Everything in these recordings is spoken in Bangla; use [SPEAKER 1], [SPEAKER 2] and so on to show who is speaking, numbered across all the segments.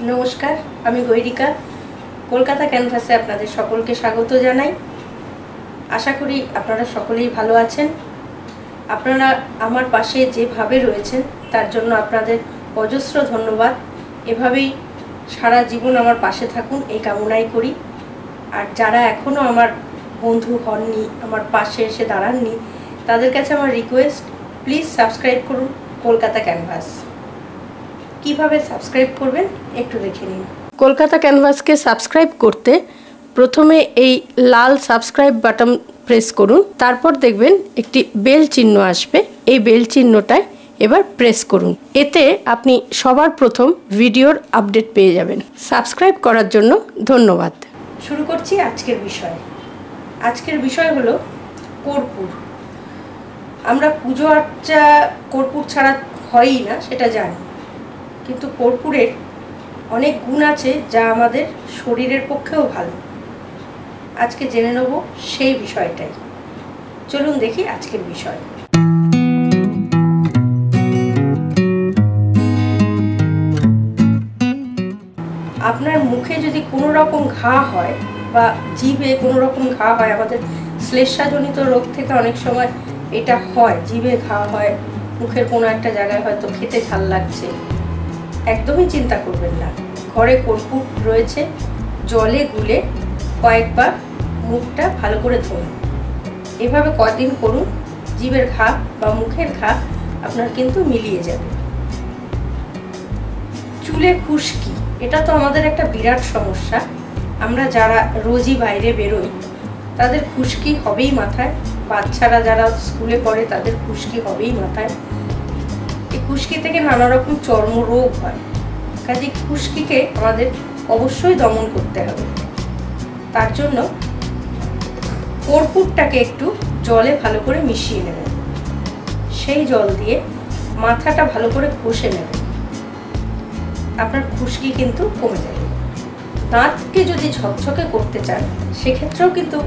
[SPEAKER 1] নমস্কার, আমি গৈরিকা। কলকাতা ক্যানভাসে আপনাদের সকলকে স্বাগত জানাই। আশা করি আপনারা সকলেই ভালো আছেন। আপনারা আমার পাশে যেভাবে রয়েছেন তার জন্য আপনাদের অজস্র ধন্যবাদ। এভাবেই সারা জীবন আমার পাশে থাকুন এই কামনাই করি। আর যারা এখনও আমার বন্ধু হননি, আমার পাশে এসে দাঁড়াননি, তাদের কাছে আমার রিকোয়েস্ট, প্লিজ সাবস্ক্রাইব করুন কলকাতা ক্যানভাস। কিভাবে সাবস্ক্রাইব করবেন একটু দেখে নিন। কলকাতা ক্যানভাসকে সাবস্ক্রাইব করতে প্রথমে এই লাল সাবস্ক্রাইব বাটন প্রেস করুন, তারপর দেখবেন একটি বেল চিহ্ন আসবে। এই বেল চিহ্নটায় এবার প্রেস করুন। এতে আপনি সবার প্রথম ভিডিওর আপডেট পেয়ে যাবেন। সাবস্ক্রাইব করার জন্য ধন্যবাদ। শুরু করছি আজকের বিষয়। আজকের বিষয় হলো কর্পূর। আমরা পুজো আর্চা কর্পূর ছাড়া হয়ই না, সেটা জানি, কিন্তু কর্পূরের অনেক গুণ আছে যা আমাদের শরীরের পক্ষেও ভালো। আজকে জেনে নেব সেই বিষয়টাই। চলুন দেখি আজকের বিষয়। আপনার মুখে যদি কোনো রকম ঘা হয় বা জিভে কোনো রকম ঘা হয়, আমাদের শ্লেষ্মাজনিত রোগ থেকে অনেক সময় এটা হয়, জিভে ঘা হয়, মুখের কোনো একটা জায়গায় হয়তো খেতে ঝাল লাগছে, একদমই চিন্তা করবেন না। ঘরে কর্পূর রয়েছে, জলে গুলে কয়েকবার মুখটা ভালো করে ধরুন। এভাবে কদিন করুন, জিভের ঘা বা মুখের ঘা আপনার কিন্তু মিলিয়ে যাবে। চুলে খুশকি, এটা তো আমাদের একটা বিরাট সমস্যা। আমরা যারা রোজই বাইরে বেরোই তাদের খুশকি হবেই মাথায়। বাচ্চারা যারা স্কুলে পড়ে তাদের খুশকি হবেই মাথায়। এই খুশকি থেকে নানা রকম চর্মরোগ হয়। কাজে খুশকিকে আমাদের অবশ্যই দমন করতে হবে। তার জন্য কর্পূরটাকে একটু জলে ভালো করে মিশিয়ে নেবেন। সেই জল দিয়ে মাথাটা ভালো করে ঘষে নেবেন। আপনার খুশকি কিন্তু কমে যাবে। দাঁতকে যদি ঝকঝকে করতে চান সেক্ষেত্রেও কিন্তু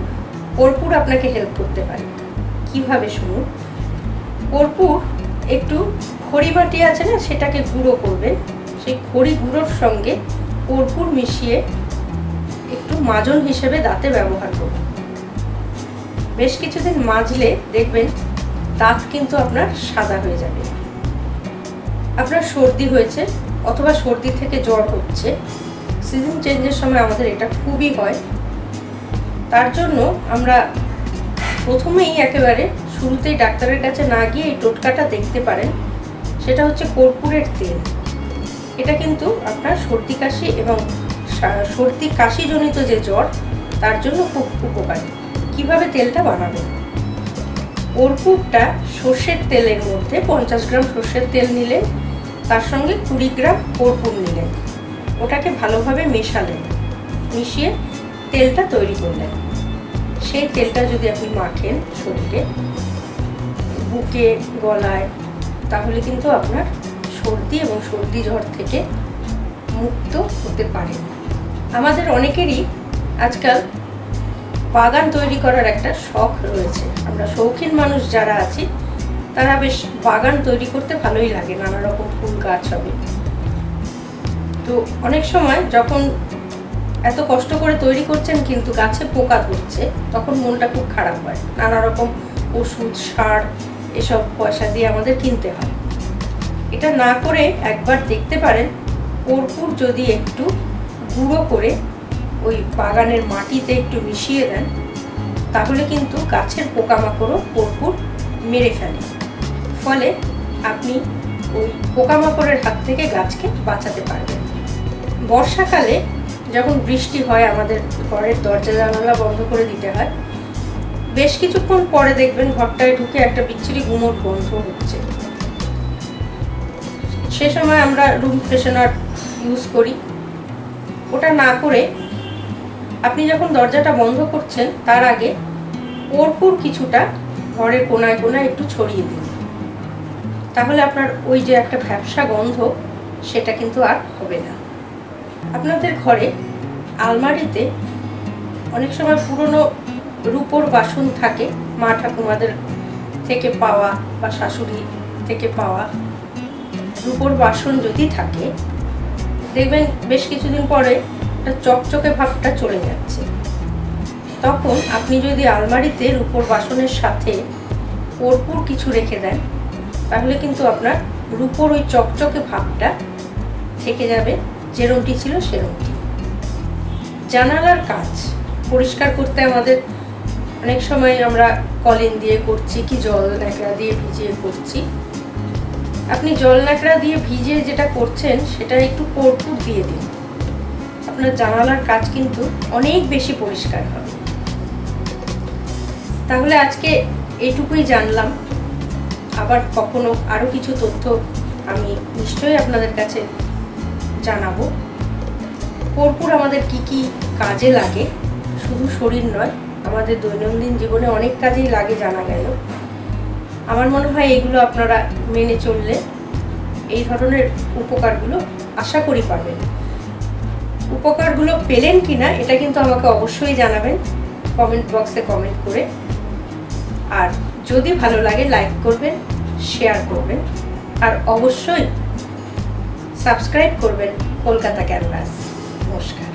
[SPEAKER 1] কর্পূর আপনাকে হেল্প করতে পারে। কিভাবে শুনুন। কর্পূর একটু খড়ি মাটি আছে না, সেটাকে গুঁড়ো করবেন। সেই খড়ি গুঁড়োর সঙ্গে কর্পূর মিশিয়ে একটু মাজন হিসেবে দাঁতে ব্যবহার করুন। বেশ কিছুদিন মাজলে দেখবেন দাঁত কিন্তু আপনার সাদা হয়ে যাবে। আপনার সর্দি হয়েছে অথবা সর্দি থেকে জ্বর হচ্ছে, সিজন চেঞ্জের সময় আমাদের এটা খুবই হয়। তার জন্য আমরা প্রথমেই একেবারে শুরুতেই ডাক্তারের কাছে না গিয়ে এই টোটকাটা দেখতে পারেন। সেটা হচ্ছে কর্পূরের তেল। এটা কিন্তু আপনার সর্দি কাশি এবং সর্দি কাশিজনিত যে জ্বর তার জন্য খুব উপকারী। কিভাবে তেলটা বানাবেন। কর্পূরটা সর্ষের তেলের মধ্যে 50 গ্রাম সর্ষের তেল নিলেন, তার সঙ্গে 20 গ্রাম কর্পূর নিলেন, ওটাকে ভালোভাবে মেশালেন, মিশিয়ে তেলটা তৈরি করলেন। সেই তেলটা যদি আপনি মাখেন শরীরে, বুকে, গলায়, তাহলে কিন্তু আপনার সর্দি এবং সর্দি জ্বর থেকে মুক্ত হতে পারেন। আমাদের অনেকেরই আজকাল বাগান তৈরি করার একটা শখ রয়েছে। আমরা শৌখিন মানুষ যারা আছি তারা বেশ বাগান তৈরি করতে ভালোই লাগে, নানা রকম ফুল গাছ হবে। তো অনেক সময় যখন এত কষ্ট করে তৈরি করছেন কিন্তু গাছে পোকা ধরছে, তখন মনটা খুব খারাপ হয়। নানা রকম ওষুধ, সার এসব পয়সা দিয়ে আমাদের কিনতে হয়। এটা না করে একবার দেখতে পারেন কর্পূর যদি একটু গুঁড়ো করে ওই বাগানের মাটিতে একটু মিশিয়ে দেন, তাহলে কিন্তু গাছের পোকামাকড়ও কর্পূর মেরে ফেলে। ফলে আপনি ওই পোকামাকড়ের হাত থেকে গাছকে বাঁচাতে পারবেন। বর্ষাকালে যখন বৃষ্টি হয় আমাদের ঘরের দরজা জানালা বন্ধ করে দিতে হয়। বেশ কিছুক্ষণ পরে দেখবেন ঘরটায় ঢুকে একটা বিচ্ছিরি গুমোট গন্ধ হচ্ছে। সে সময় আমরা রুম ফ্রেশনার ইউজ করি। ওটা না করে আপনি যখন দরজাটা বন্ধ করছেন তার আগে কর্পূর কিছুটা ঘরের কোনায় কোনায় একটু ছড়িয়ে দিন। তাহলে আপনার ওই যে একটা ভ্যাপসা গন্ধ সেটা কিন্তু আর হবে না। আপনাদের ঘরে আলমারিতে অনেক সময় পুরনো রূপোর বাসন থাকে, মা ঠাকুমাদের থেকে পাওয়া বা শাশুড়ি থেকে পাওয়া রূপোর বাসন যদি থাকে দেখবেন বেশ কিছুদিন পরে একটা চকচকে ভাবটা চলে যাচ্ছে। তখন আপনি যদি আলমারিতে রূপোর বাসনের সাথে কর্পূর কিছু রেখে দেন, তাহলে কিন্তু আপনার রূপোর ওই চকচকে ভাবটা থেকে যাবে, যেরমটি ছিল সেরমটি। জানালার কাচ পরিষ্কার করতে আমাদের অনেক সময় আমরা কলিন দিয়ে করছি, কি জল ন্যাকড়া দিয়ে ভিজিয়ে করছি। আপনি জল ন্যাকড়া দিয়ে ভিজিয়ে যেটা করছেন সেটা একটু কর্পূর দিয়ে দিন, আপনার জানালার কাচ কিন্তু অনেক বেশি পরিষ্কার হবে। তাহলে আজকে এইটুকুই জানলাম। আবার কখনো আরো কিছু তথ্য আমি নিশ্চয়ই আপনাদের কাছে জানাবো। কর্পূর আমাদের কি কি কাজে লাগে, শুধু শরীর নয়, আমাদের দৈনন্দিন জীবনে অনেক কাজেই লাগে জানা গেল। আমার মনে হয় এগুলো আপনারা মেনে চললে এই ধরনের উপকারগুলো আশা করি পাবেন। উপকারগুলো পেলেন কিনা এটা কিন্তু আমাকে অবশ্যই জানাবেন কমেন্ট বক্সে কমেন্ট করে। আর যদি ভালো লাগে লাইক করবেন, শেয়ার করবেন, আর অবশ্যই সাবস্ক্রাইব করবেন কলকাতা ক্যানভাস। নমস্কার।